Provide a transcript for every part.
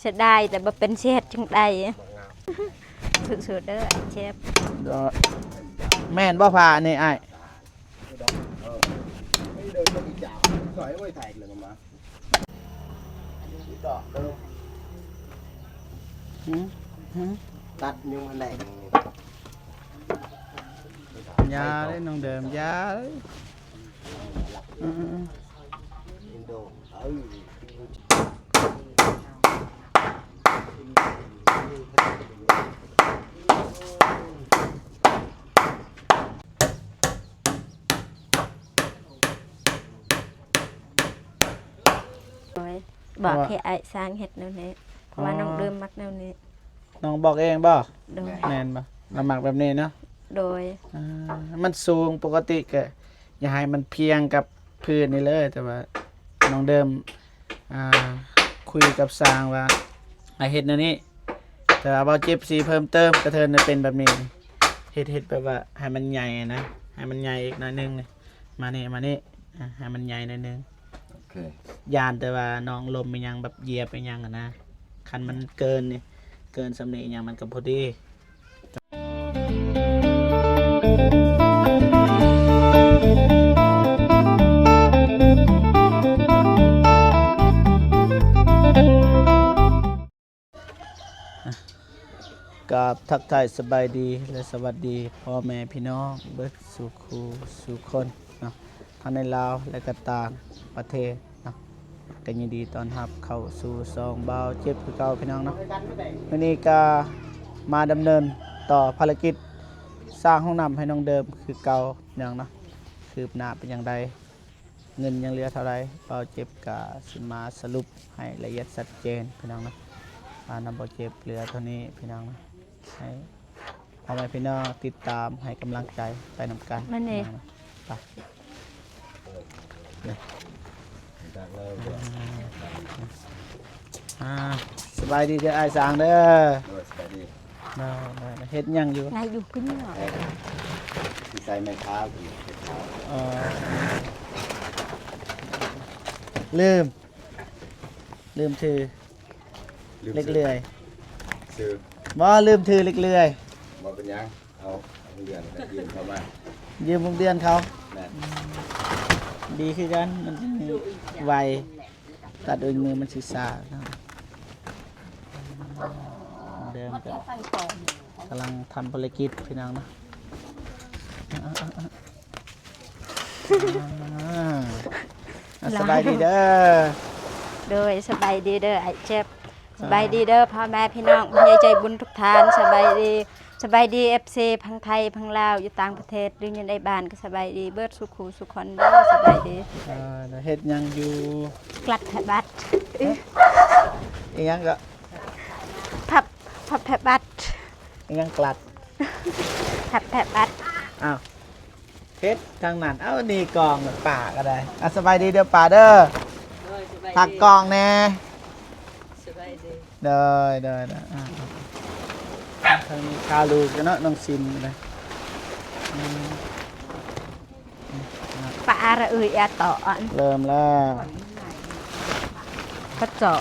เสียดายแต่บ่เป็นเช็ดจังใดสุดๆเด้อเชฟแม่นบ่ผ่านี่ไอ้ตัดยุ่งอะไรยาเลยน้องเดิมยาเลยอินโดบอกให้ไอ้สร้างเห็ดแนวนี้เพราะว่าน้องเดิมมักแนวนี้น้องบอกเองบ่โดยแม่นบ่ละหมักแบบนี้เนาะโดยมันสูงปกติก็อย่าให้มันเพียงกับพื้นนี่เลยแต่ว่าน้องเดิมคุยกับสร้างว่าเฮ็ดแนวนี้แต่ว่าบ่เจ็บสีเพิ่มเติมกระเทินเป็นแบบนี้เฮ็ดแบบว่าให้มันใหญ่นะให้มันใหญ่อีกหน่อยนึงนี่มานี่ให้มันใหญ่หน่อยนึงยานแต่ว่าน้องลมไปยังแบบเหยียบไปยังนะคันมันเกินนี่เกินสำเนียงยังมันก็พอดีกับทักทายสบายดีและสวัสดีพ่อแม่พี่น้องเบิดสู่ครูสู่คนเนาะทั้งในลาวและก็ต่างประเทศเนาะกันยินดีต้อนรับเข้าสู่ซองเบาเจ็บคือเก่าพี่น้องเนาะวันนี้ก็มาดำเนินต่อภารกิจสร้างห้องน้ำให้น้องเดิมคือเก่าอย่างเนาะคืบหน้าเป็นอย่างไรเงินยังเหลือเท่าไรเบาเจ็บก็สิมาสรุปให้ละเอียดชัดเจนพี่น้องเนาะนำเบาเจ็บเหลือเท่านี้พี่น้องเนาะให้พ่อแม่พี่น้องติดตามให้กำลังใจไปนำกันมันนี่สบายดีเด้อไอ้สางเด้อเฮ็ดยังอยู่ไงอยู่ขึ้นเหรอที่ใส่ไม้เท้าลืมถือเล็กเลื่อยซื้อบ่ลืมถือเล็กเลื่อยบ่เป็นยังเอาเดือนยืมเข้ามายืมวงเดือนเขาดีคือกันมันไวตัดโดยมือมันศีรษะเดิมกันกำลังทำภารกิจพี่น้องนะสบายดีเด้อโดยสบายดีเด้อไอ้เจ็บสบายดีเด้อพ่อแม่พี่น้องผู้ใหญ่ใจบุญทุกท่านสบายดีFC พังไทยพังลาวอยู่ต่างประเทศหรืออยู่ในบ้านก็สบายดีเบิดสุขุสุขคนเด้อสบายดีเฮ็ดยังอยู่กลัดแผลบัดอีหยังก็พับแผลบัดอีหยังกลัดพับแผลบัดอ้าวเฮ็ดทางนั้นเอานี่กองป่าก็ได้สบายดีเด้อป่าเด้อถักกองแน่เด้อทางนี้คาลูกเนาะน้องซินเลยปลาระอึยอาต่อเริ่มแล้วก็เจาะ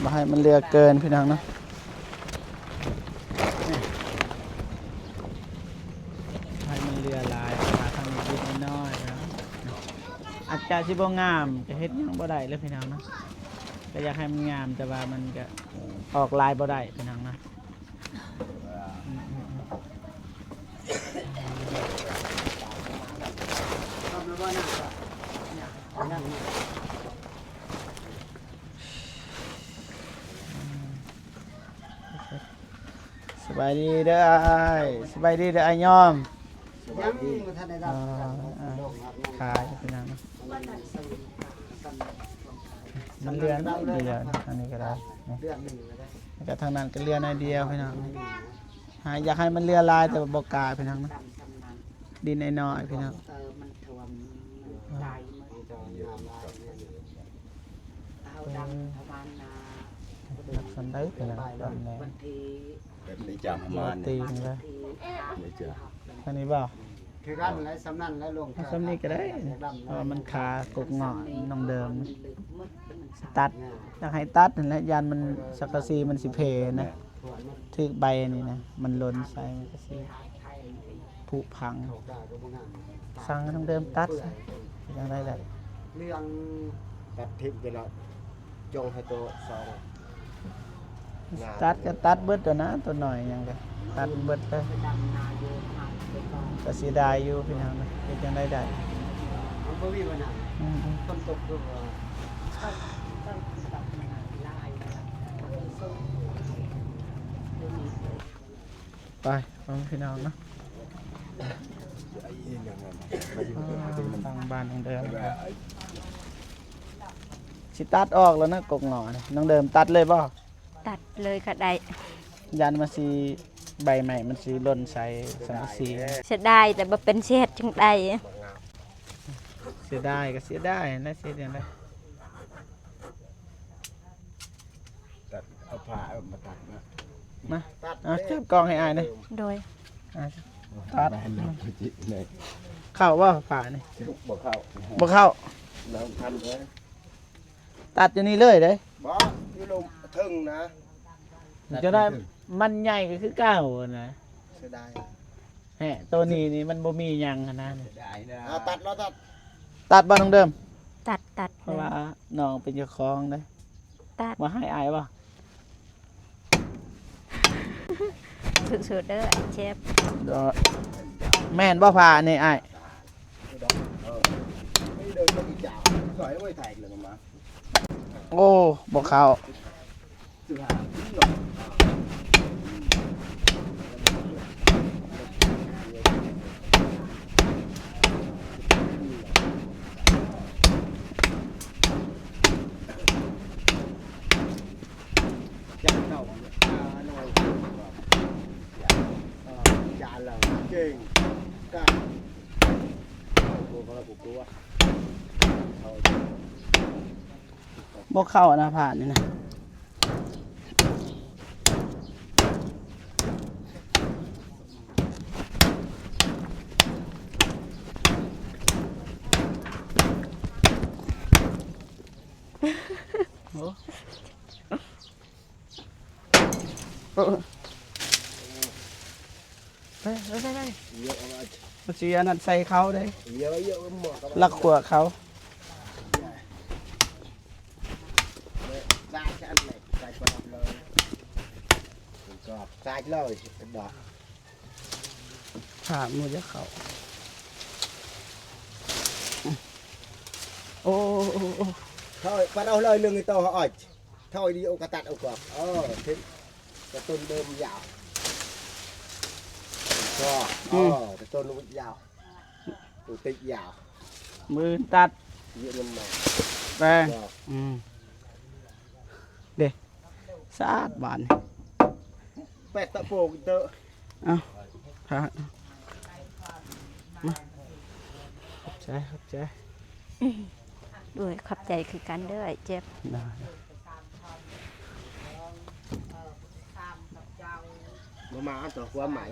มาให้มันเรือเกินพี่น้องเนาะให้มันเรือลายมาทางนิดน้อยนะอาจจะสิบ่งามจะเฮ็ดยังบ่ได้เลยพี่น้องเนาะก็อยากให้มันงามแต่ว่ามันก็ออกลายบ่ได้พี่น้องนะสบายดีเด้อสบายดีเด้อไอ้ยอมขายพี่น้องนะมันเรือน้อยเดียวอันนี้ก็ได้แล้วก็ทางนั้นก็เรือน้อยเดียวพี่น้องอยากให้มันเรือลายแต่บอกกาพี่น้องนะดินน้อยพี่น้องสันได้พี่น้องตอนนี้แบบนี้จำมาตีนเลย อันนี้บ่ คือกันและสำนันและลง สำนี้ก็ได้เพราะว่ามันขากกเงาะน้องเดิมตัดอยากให้ตัดนั่นแหละยันมันสักกะสีมันสิเพนะถึกใบนี่นะมันหล่นใส่มันก็สิผุพังสั่งน้องเดิมตัดซะยังได้แหละ เรื่อง ตัดทิพย์ไปแล้วจงให้ตัวสอง ตัดก็ตัดเบิดตัวนะตัวหน่อยยังก็ตัดเบิดเลยก็สิได้อยู่พี่น้องนะเฮ็ดจังได้ มันบ่มีปัญหา อืม ต้นตกตัว ไปฟังพี่น้องเนาะทางบ้านน้องเดิมนะครับสิตัดออกแล้วนะกกหงอนี่น้องเดิมตัดเลยบ่ ตัดเลยก็ได้ ยันมันสิใบใหม่มันสิหล่นใส่สังกะสี เสียดายแต่บ่เป็นเสียดจังใด เสียดายก็เสียดายนะเสียดายนะ ตัดเอาผ้ามาตัดนะ มาจับกล้องให้อายหน่อย โดย ตัด ได้แล้วจิเลย เข้าว่าฝ่านี่ บ่เข้า บ่เข้า น้ำทันเลย ตัดอยู่นี่เลยเด้ บ่อยู่ลงทึ่งนะ จะได้มันใหญ่ก็คือเก้านะ เสียดาย แฮะตัวนี้นี่มันบ่มีหยังหั้นนะนี่ เสียดายนะเอาตัดแล้วตัด ตัดบ่น้องเดิม ตัด เพราะว่าน้องเป็นเจ้าของเด้ ตัด มาให้อายบ่ สุดๆเด้อไอ้เจ็บ แม่นบ่ผ่านี่อ้าย ไม่เดินไปอีกอย่างสอยไว้ถ่ายเลยมา โอ้บ่เข้า สุดท้าย จานเก่าหน่อยจานเราเก่งกล้า กูก็กูกลัว บ่เข้านะผ่านี่นะโอ้ไป เยอะเอามา มันสิอันนั้นใส่เขาเด้ เยอะเยอะหมด ลักขวเขา ได้แค่อันไหนใส่กระดาษเลยก็ใส่เลยกระดาษ ผ่ามือจะเขาโอ้โอ้โอ้ thôi bắt đầu lời lưng người ta hỏi thôi đi ô cà tạt ô cọp thế cái tôn đơm dạo cho cái tôn nó dạo tụ tịch dạo มือตัด diện nhân mà แป้ง Rồi. เด็สะอาดบาน pet tạ phổ cái tợ ผ่ามาขอบใจขอบใจ ด้วยขอบใจคือกันเด้อไอ้เจ็บ ได้ nó mà ăn tỏ quá mày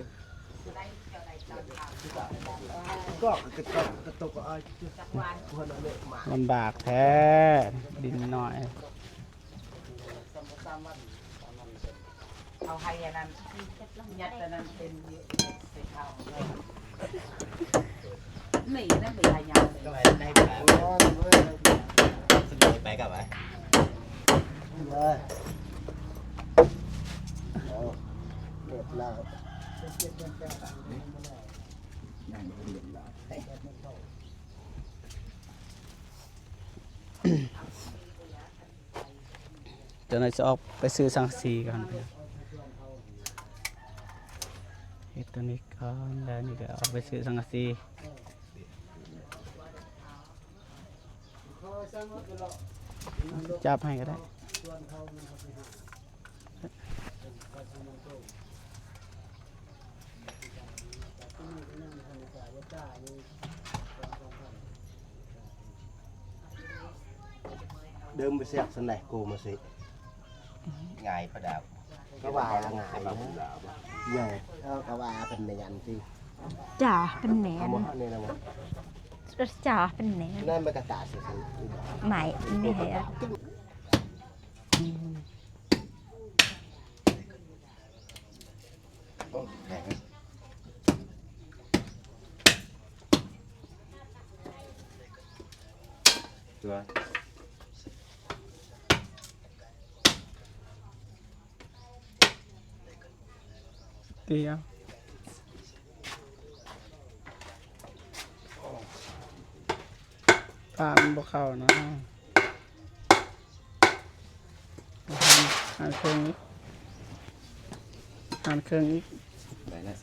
có cái tục có ai hơn nó nữa mà ลำบากแท้ดินหน่อย เอาให้อันนั้นยัดอันนั้นเป็นใส่ข้าวหนีนั่นเป็นอะไรยาวเลย cái này đây phải bé cả vậy rồi được là เดี๋ยวเราจะออกไปซื้อสังกะสีกันเฮ็ดตัวนี้ก่อนแล้วนี่ก็ออกไปซื้อสังกะสีจับให้ก็ได้ đơm với sẹo sân này cô mà xị ngày phải đào các bà ngày nhờ các bàเป็นในยันจริง จ่าเป็นแหน เอา น มาเนี่ยนะมั้ง จ่าเป็นแหนน นั่นมันกระตาสิ ใหม่ไม่เห็น โอ้แข็ง ตัว ตีเอาปลามันบ่เข้านะหันเครื่องอีกหันเครื่องอีก ไหนนะ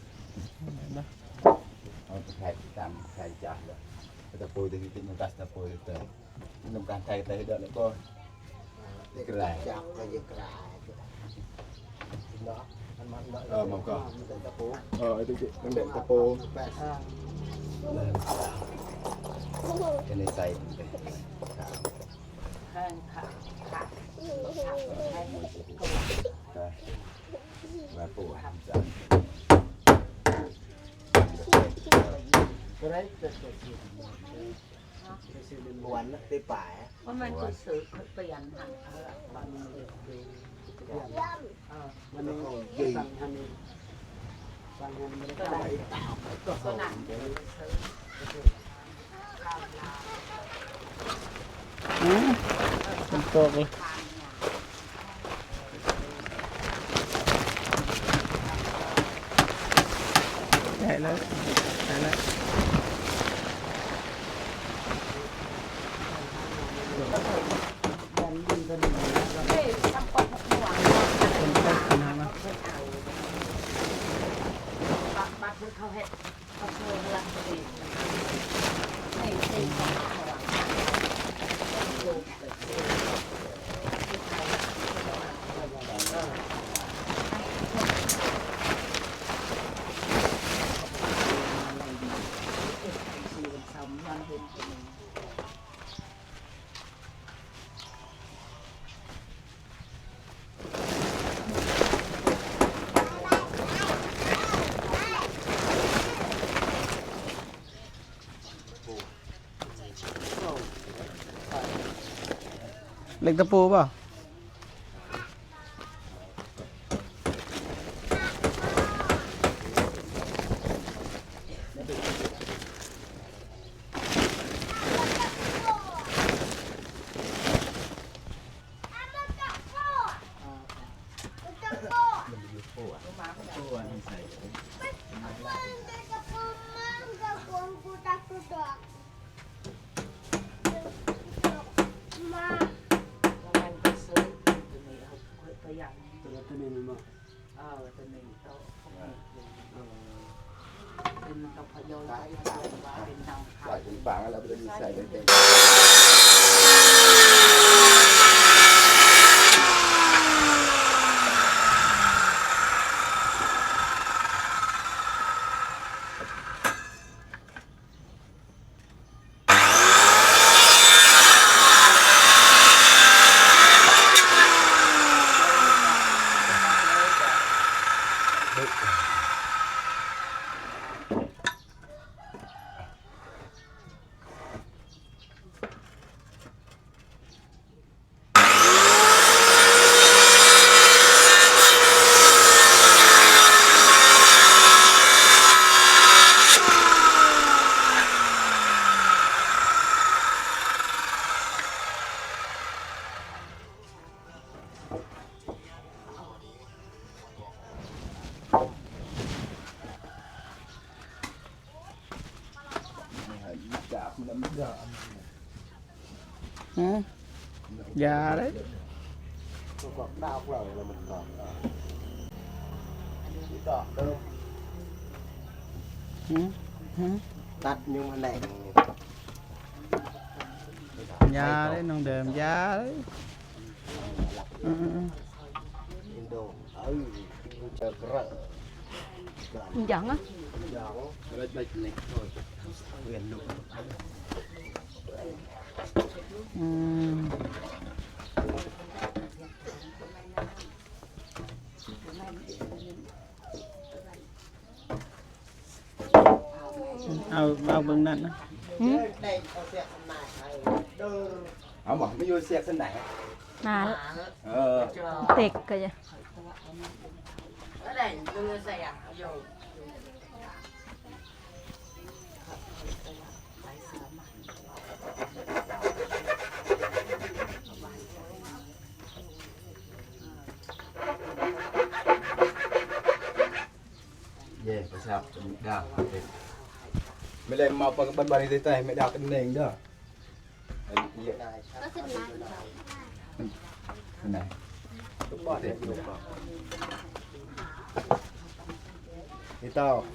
นะ เอาแผ่ตามแผ่จับเลยตะปูตะกี้มันกัสตะปูเลยทำการไทยไทยเดินแล้วก็ กระไรจับก็ยังกระไรเนาะมันก็ เป็นตะปู ไอ้ตะกี้มันเด็กตะปู แปดห้า จะในใส่ ข้างขาขาให้มือก็ มาปูทำจับ กระไรจะซื้อเป็นม้วนนะได้ป่า ว่ามันก็ซื้อเปลี่ยนหันบางมือ มันไม่ดีสั่งทำสั่งทำไม่ได้ ก็หนัง เป็นโตกเลยได้แล้วได้แล้ว เฮ้ยทำปกหัว คนเข้าขนาดนั้น บัตรเขาเห็ดเขาเพิ่มลังสีนี่สีของหัว เหล็กตะปูเปล่าใส่เป็นฝางแล้วเป็นใส่เป็นเต็ม จับมันไม่ได้ ยาเลย ตัวกรอบดาวเราแล้วมันกรอบที่ต่อเดิมตัดยังมันแหลง ยาเลยน้องเดิมยาเลยอืม อินโดเจอกระ ยังอ่ะ หยอง ไม่ได้ในโทษ เวียนลูก อืม เอาเบิ่งนั่นนะ đây có xe con này hay đơ เอาบอกไม่อยู่เสียกสนไหน มา cho เด็กก็จะ ở đây đưa xe à vô เย่ประชาชนดาวไม่เลยมาปะบันบันที่ใต้ไม่ดาวกันเองเด้อเยอะ này ไหน đúng bọn đấy đúng bọn thì tao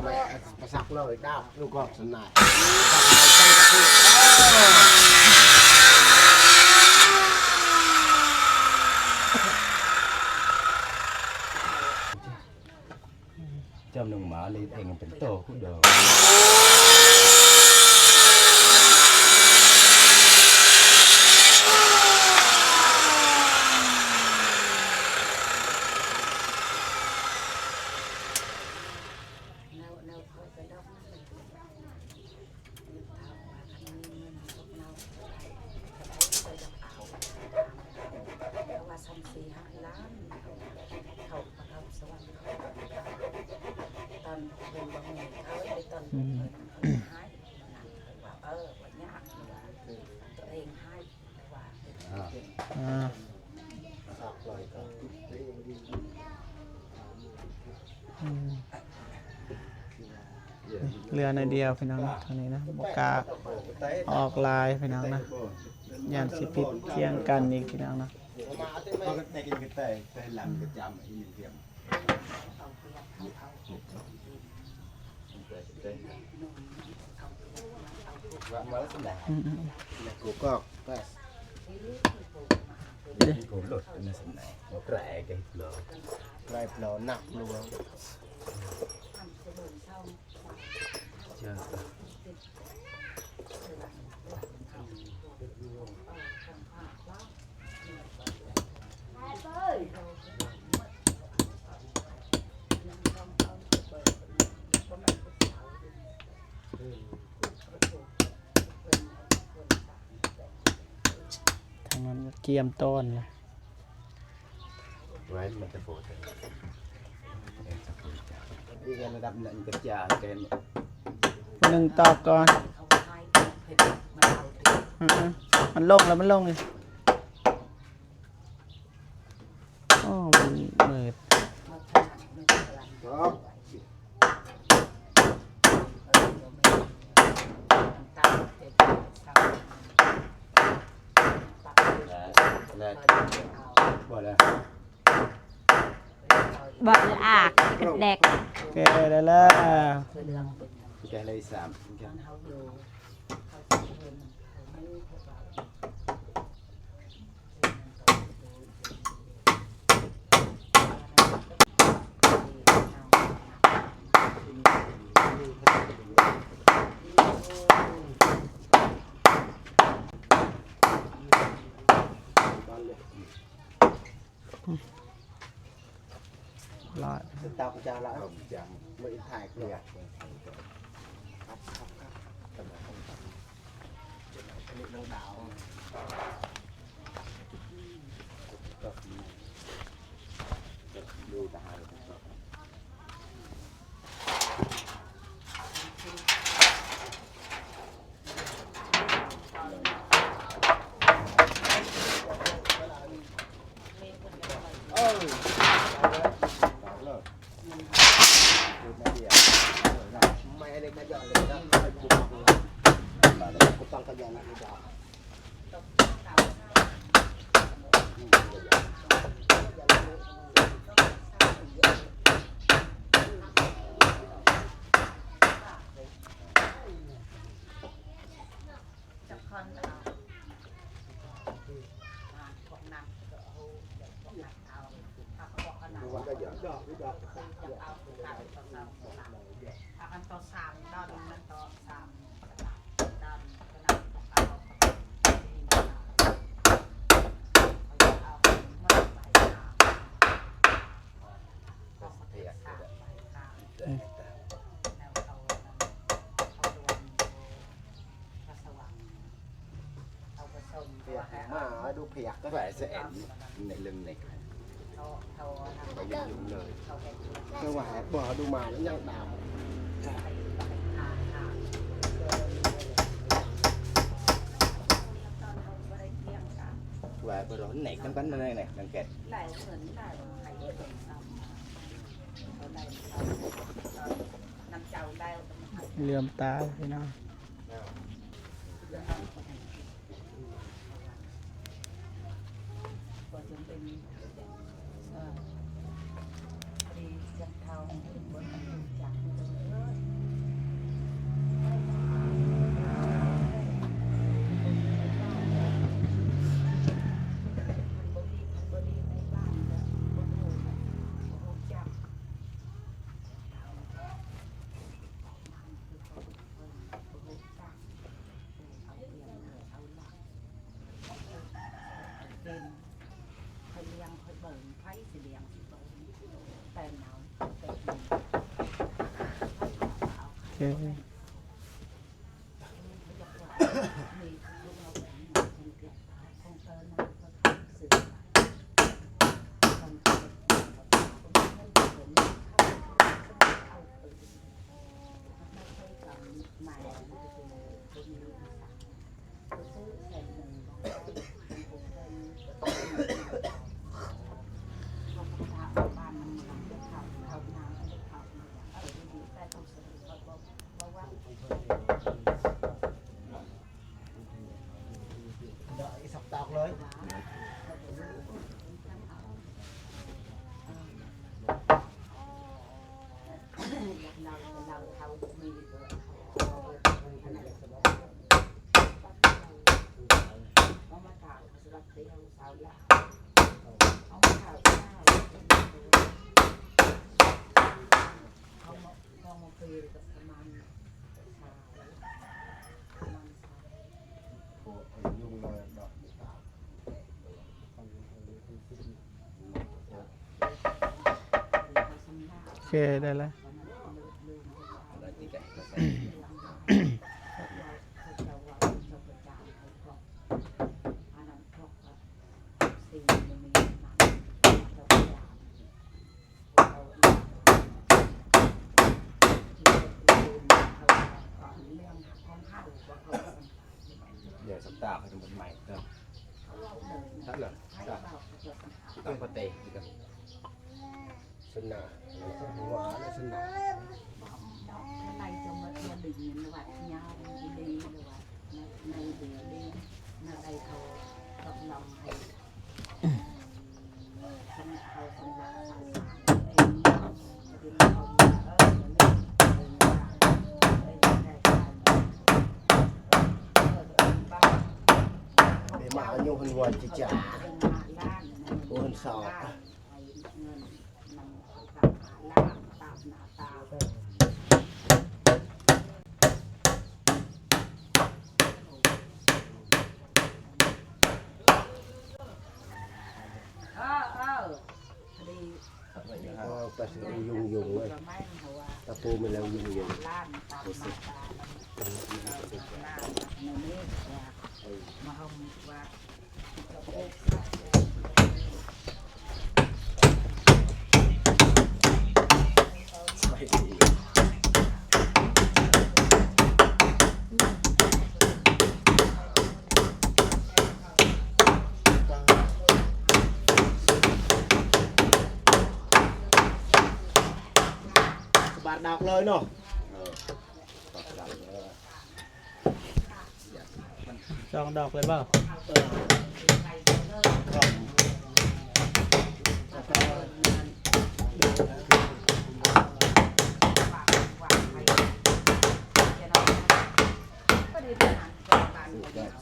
mẹ sặc lời đau lúc gọt sân này trong đường mở lên anhเป็นโตคู่เดิม อ่า sặc lời cả อืมเรือในเดียวพี่น้องเท่านี้นะบ่กล้าออกลายพี่น้องนะย่านสิผิดเที่ยงกันอีกพี่น้องนะ ก็ในกินกันแต่หลังก็จำอีกเดียวว่ามาแล้วสน อืม là của cọc best ผมหลุดในสนว่าแปลกกันเลย này nó nặng luôn เชื่อ ทางนั้นเกียมต้นเลย ไว้มันจะปวดนี่กันระดับหนึ่งกระจายกัน หนึ่งตอบก่อน มันลงแล้วมันลงเลยโอ้มันมืด đó แล้วบ่แล้ว บ่ละอากกระแดก โอเคได้แล้ว แกเลยสามแก รอด tao cũng chào lại ผมจ mới thải ำ được เนี่ย đông đảo ดูตา mày đây bây giờ lên đó cũng tăng cái giờ này bây giờ มันก็เยอะ akan to sam dan nan to sam dan kenal มาดูเพียกก็ phải sẽ này lần này phải dùng lời คือว่าบ่ดูมาแล้วยังดาว và vừa đó này cắn cắn này này đằng kẹt เหลื่อมตาพี่น้อง โอเคสับตอกเลย โอเคได้แล้ว là tí kẹt nó sẽ เดี๋ยวสัปดาห์เขาจะมาใหม่เนาะนั่นเหรอต้องพอเตะดีกัน สนาหัวและสนา này cho mất gia đình nó vậy nhau đi rồi này để đi là đây thầu cộng lòng hay không thầu không là em thì không để mà nhiều hơn ngoài chỉ trả hơn sọ ก็ยุงเลยตะปูมันแล้วยุงบาดดอกเลยเนาะ จองดอกเลยเปล่า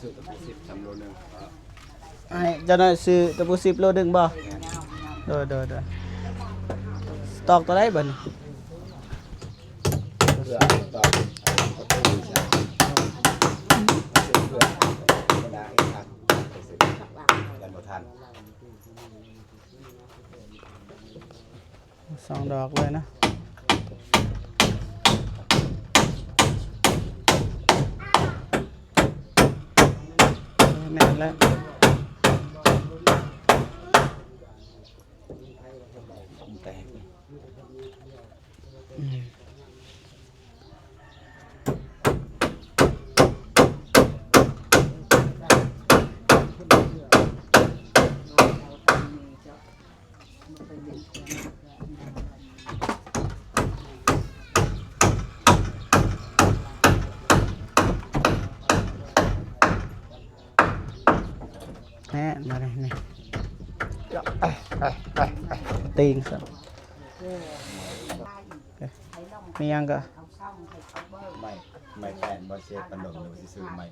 sự tập 10 lôนึง ไอ้เจะน่อยซื้อตะปู10 โลดึงบ่โดยสต็อกตัวไหนบ่นี่ เพื่อต่อประตูจะเพื่อธรรมดาให้ทันกันบ่ทัน 2 ดอกเลยนะ แล้วแตก อืม แม่มาเลยนี่ตีงสัมียังก็ ไม่แฟนบ่เช็ดปันดมเลยซื้อไม่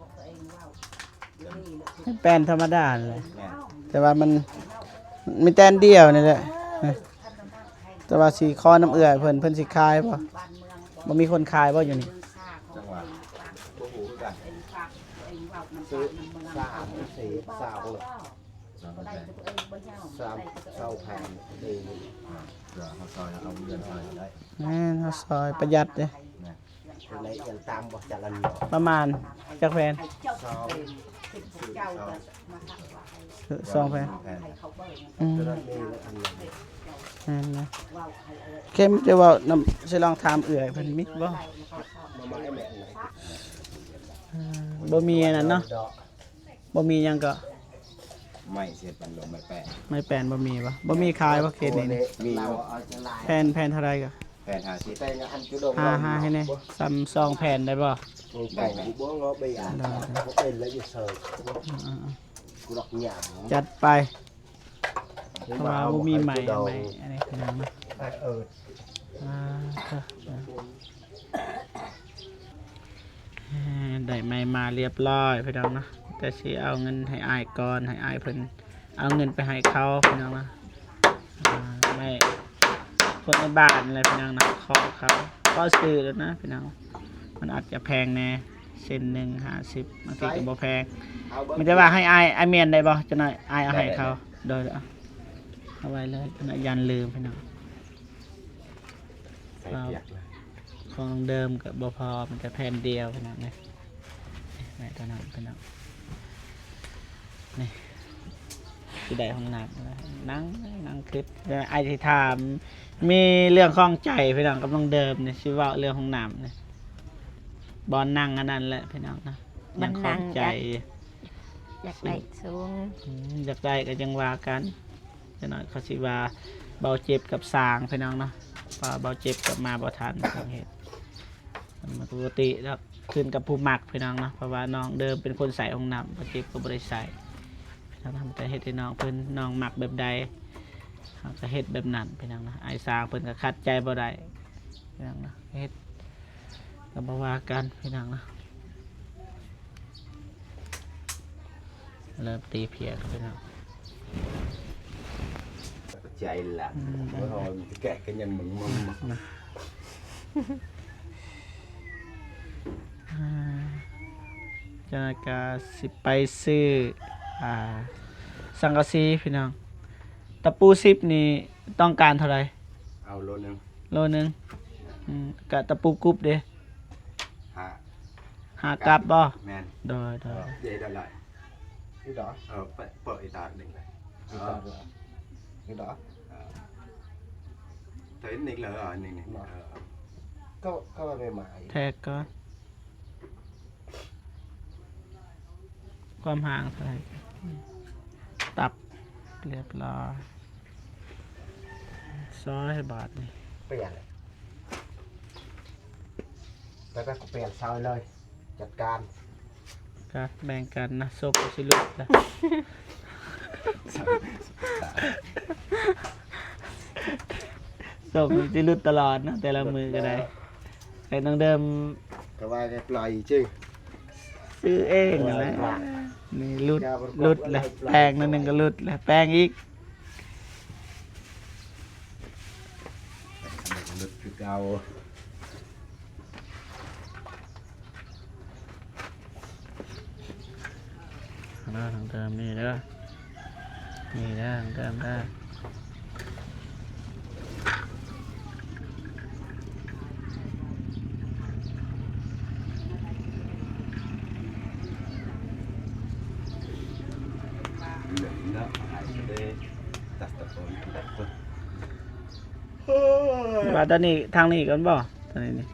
แป้นธรรมดาเลย แม่น แต่ว่ามันมีแตนเดียวนี่แหละแต่ว่าสีคอน้ำเอื่อยเพิ่นสิคายบ่บ่มีคนคายบ่อยู่นี่ จังหวะบ่ฮู้คือกัน ซื้อ3 4 สามแฟน 3 แผ่นดี เดี๋ยวเขาซอยเอาเงินซอยได้ แม่นเฮาซอยประหยัดเด้ แม่น ตัวไหนยังตามบ่จัลัน ประมาณจักแพน ซอง 2แพน แฟน อืม ตัวนั้นมีแล้วอันนึง นั่นนะเข้มจะว่าน้ำสิลองถามเอื่อยเพิ่นมีบ่ มาไม้แม่ไหน บ่มีอันนั้นเนาะ ดอก บ่มีหยังก็ ไม่เช็ดปันดมไม่แป้ง ไม่แปลนบ่มีบ่บ่มีขายบ่เขตนี้ มี เราเอาจะลาย แผ่นเท่าไรก็ แฟน50 แต่งอันจุดง 5ให้แน่ซ้ำ2แผ่นได้บ่ แต่งกูบ่งอไปอ่านบ่เป็นแล้วอยู่เสิร์ฟ อ่า กูดอกหยาง ๆจัดไปเพราะว่าบ่มีใหม่อันนี้คือหยังนะ อ่าค่ะได้ไม่มาเรียบร้อยพี่น้องนะแต่สิเอาเงินให้อายก่อนให้อายเพิ่นเอาเงินไปให้เขาพี่น้องนะไม่คนในบ้านอะไรพี่น้องนะขอเขาก็ซื้อแล้วนะพี่น้องมันอาจจะแพงแน่เส้นหนึ่ง50บางทีก็บ่แพงมันจะว่าให้อายเมียนได้บ่จะหน่อยอายเอาให้เขาโดยเอาไว้เลยนะยันลืมพี่น้อง ใส่เปียกเลย ของเดิมกับบพอมันจะแผ่นเดียวขนาดนี้ไหนตัวนั้นเป็นน้นี่ที่ใดห้องน้ำนะนั่งคิดไอ้ที่ถามมีเรื่องข้องใจพี่น้องกับน้องเดิมเนี่ยชื่อว่าเรื่องห้องน้ำเนี่ยบอลนั่งอันนั้นแหละพี่น้องนะยังข้องใจ อยากได้สูง อยากได้ก็ยังว่ากันจะหน่อยเขาสิว่าเบาเจ็บกับสางพี่น้องเนาะพอเบาเจ็บกับมาเบาทันทางเหตุมันปกติแล้วขึ้นกับผู้หมักพี่น้องเนาะเพราะว่าน้องเดิมเป็นคนใส่องน้ำเบาเจ็บก็บริใส่พี่น้องทำแต่เหตุให้น้องเพิ่นน้องหมักแบบใดเขาก็เฮ็ดแบบนั้นพี่น้องนะไอ้สางเพิ่นก็คัดใจบ่ได้พี่น้องนะเฮ็ดก็บ่ว่ากันพี่น้องนะเริ่มตีเพียกพี่น้อง ใจละบ่รอจะแกะกันยังมึง จะกาสิไปซื้อสังกะสีพี่น้องตะปู10นี่ต้องการเท่าไหร่ เอาโลนึง โลนึงกะตะปูกรุบเด้ หา กับบ่ แม่น โดย เดี๋ยวได้ละ นี่ดอก เปิดอีตาหนึ่งเลย นี่ดอก thấy nick là ở nick này ก็ไม่หมาย แท็กก่อนความห่างเท่าไหร่ตับเรียบร้อย100 บาทนี่ เปลี่ยนเลยแล้วก็เปลี่ยนซอยเลย จัดการ ก็แบ่งกันนะโซกสิลุกจ้ะ โซกสิลุกตลอดนะแต่ละมือก็ได้ไอ้น้องเดิม ก็ว่าจะปล่อยจริง ซื้อเองนั่นแหละนี่ลุดเลยแป้งนั่นหนึ่งก็ลุดเลยแป้งอีก được cái cao ทางเดิมนี่เด้อนี่เด้อทางเดิมเด้อ ตัดตะโกนตัดคน ว่าตอนนี้ทางนี้กันบ่ตอนนี้นี่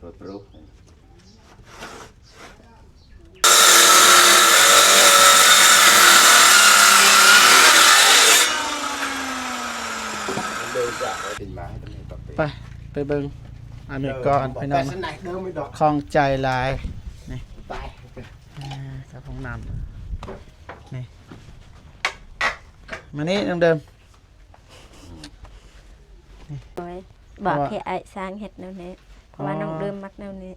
ตัวปลุก เดินจากติดมาให้ตรงนี้ต่อไป ไปเบิ่งอันนี้ก่อนพี่น้อง สนายเดิมไม่ดอก คลองใจหลายนี่ ไป จากห้องน้ำนี่มานี่น้องเดิม โดยบอก เพราะว่า ให้ไอ้สร้างเฮ็ดแนวนี้เพราะว่าน้องเริ่มมักแนวนี้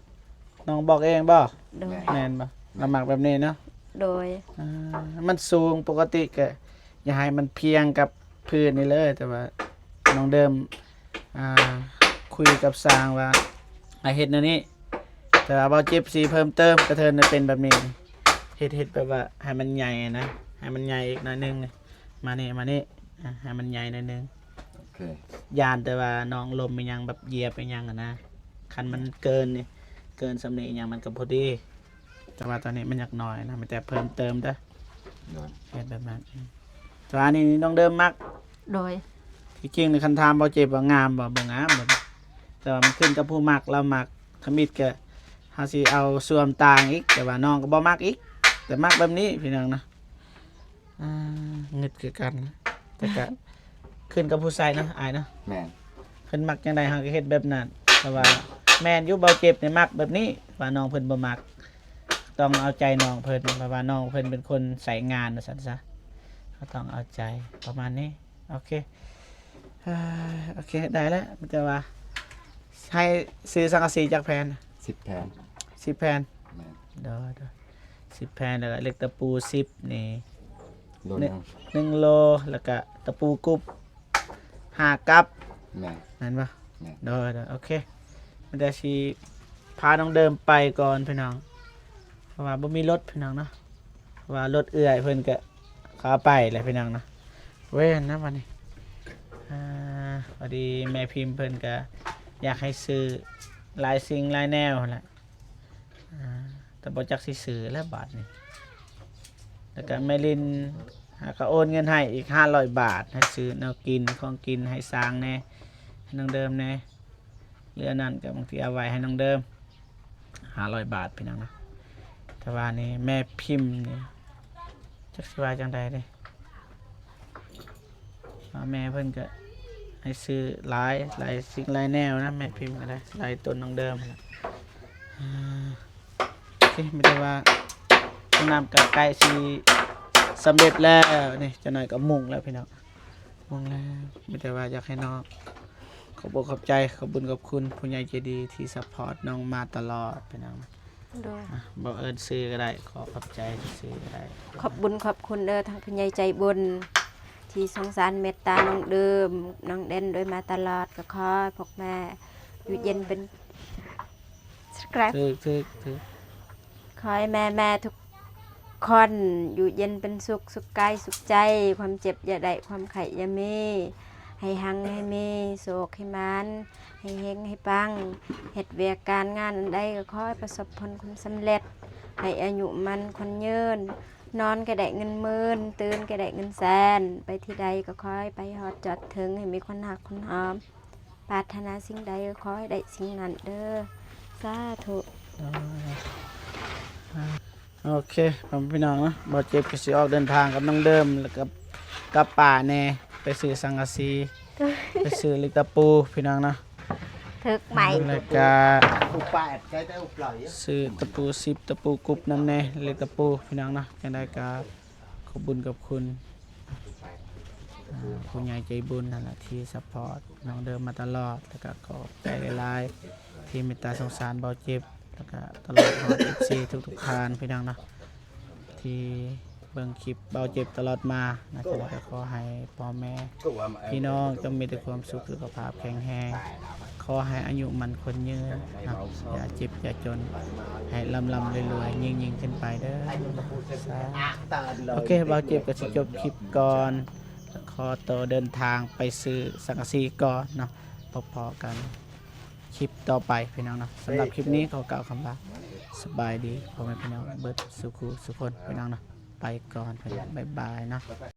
น้องบอกเองบ่ โดย แม่นบ่ละหมักแบบนี้เนาะ โดย มันสูงปกติก็อย่าให้มันเพียงกับพื้นนี่เลยแต่ว่าน้องเดิมคุยกับสร้างว่าให้เฮ็ดแนวนี้แต่ว่าบ่เจ็บสีเพิ่มเติมกระเทินให้เป็นแบบนี้เฮ็ดแบบว่าให้มันใหญ่นะให้มันใหญ่อีกหน่อยนึงมานี่ให้มันใหญ่หน่อยนึง โอเค ยานแต่ว่าน้องลมไปยังแบบเหยียบไปยังอะนะคันมันเกินนี่เกินสำเนียงยังมันก็พอดีแต่ว่าตอนนี้มันอยากน้อยนะมันแต่เพิ่มเติมเด้อ โดน เฮ็ดแบบนั้นแต่ว่านี่น้องเดิมมัก โดย ที่จริงในคันถามบ่เจ็บบ่งามบ่งามแบบแต่ว่ามันขึ้นกับผู้มักเรามักขมิดก็เฮาสิเอาส่วนต่างอีกแต่ว่าน้องก็บ่มักอีกแต่มักแบบนี้พี่น้องนะเงึดคือกันนะแต่ก็ขึ้นกับผู้ใส่นะอายนะ แม่น เพิ่นมักจังได๋เฮาก็เฮ็ดแบบนั้นแต่ว่าแม่นอยู่เบาเจ็บนี่มักแบบนี้ว่าน้องเพิ่นบ่มักต้องเอาใจน้องเพิ่นเพราะว่าน้องเพิ่นเป็นคนใส่งานว่าซั่นซะก็ต้องเอาใจประมาณนี้โอเคโอเคได้แล้วแต่ว่าให้ซื้อสังกะสีจากแผ่น 10 แผน 10แผ่น แม่น เด้อ10แผ่นแล้วก็เหล็กตะปู10นี่ โดนยัง 1โลแล้วก็ตะปูกรุบ5กับ แม่น นั่นบ่ แม่น เด้อโอเคมันจะสิพาน้องเดิมไปก่อนพี่น้องเพราะว่าบ่มีรถพี่น้องเนาะเพราะว่ารถเอื้อยเพิ่นก็ขาไปแหละพี่น้องเนาะเว้นนะวันนี้พอดีแม่พิมพ์เพิ่นก็อยากให้ซื้อหลายสิ่งหลายแนวแหละแต่บ่จักสิซื้อแล้วบาทนี่แล้วก็แม่ลินก็โอนเงินให้อีก500 บาทให้ซื้อแนวกินของกินให้สร้างแน่ให้น้องเดิมแน่เหลือนั่นก็บางทีเอาไว้ให้น้องเดิม500 บาทพี่น้องนะแต่ว่านี่แม่พิมพ์นี่จักสิว่าจังใดเด้แม่เพิ่นก็ให้ซื้อหลายสิ่งหลายแนวนะแม่พิมพ์ก็ได้หลายต้นน้องเดิมนะโอเคไม่ได้ว่าห้องน้ำกับไก่สิสำเร็จแล้วนี่จะหน่อยก็มุ่งแล้วพี่น้องมุ่งแล้วไม่ได้ว่าอยากให้น้องขอบอกขอบใจขอบบุญขอบคุณผู้ใหญ่ใจดีที่ซัพพอร์ตน้องมาตลอดพี่น้อง โดย บอกเอิญซื้อก็ได้ขอขอบใจซื้อก็ได้ ขอบบุญขอบคุณเด้อทางผู้ใหญ่ใจบุญที่สงสารเมตตาน้องเดิมน้องเด่นโดยมาตลอดก็ขอให้พวกแม่อยู่เย็นเป็นสกรั ถือ ขอให้แม่ทุก คนอยู่เย็นเป็นสุขสุขกายสุขใจ ความเจ็บอย่าได้ความไข้อย่ามีให้หังให้มีโศกให้มันให้เฮงให้ปังเฮ็ดเวียกการงานอันใดก็ขอให้ประสบผลความสำเร็จให้อายุมันคนยืนนอนก็ได้เงินหมื่นตื่นก็ได้เงินแสนไปที่ใดก็ขอให้ไปฮอดจอดถึงให้มีคนหักคนหอมปรารถนาสิ่งใดก็ขอให้ได้สิ่งนั้นเด้อสาธุ โอเคพ่อแม่พี่น้องเนาะบ่เจ็บก็สิออกเดินทางกับน้องเดิมแล้วก็กับป่าแน่ไปซื้อสังกะสีไปซื้อเหล็กตะปูพี่น้องเนาะ ถึกใหม่ แล้วก็ อุปาดใช้แต่อุปไหล ซื้อตะปู10ตะปูกรุบน้ำแน่เหล็กตะปูพี่น้องเนาะจังได้ก็ขอบคุญกับคุณผู้ใหญ่ใจบุญนั่นแหละที่ซัพพอร์ตน้องเดิมมาตลอดแล้วก็ขอบใจหลายๆที่เมตตาสงสารเบาเจ็บแล้วก็ตลอดฮอด FC ทุกๆทานพี่น้องเนาะที่เบิ่งคลิปเบาเจ็บตลอดมานะจ๊ะก็ขอให้พ่อแม่พี่น้องจงมีแต่ความสุขสุขภาพแข็งแรงขอให้อายุมันคนยืนนะอย่าเจ็บอย่าจนให้ลำรวยๆยิ่งขึ้นไปเด้อสาธุโอเคเบาเจ็บก็สิจบคลิปก่อนแล้วขอตัวเดินทางไปซื้อสังกะสีก่อนเนาะพอๆกันคลิปต่อไปพี่น้องเนาะสำหรับคลิปนี้ขอกล่าวคำว่าสบายดีพ่อแม่พี่น้องเบิดสุขุสุขคนพี่น้องเนาะไปก่อนพี่น้องบ๊ายบายเนาะ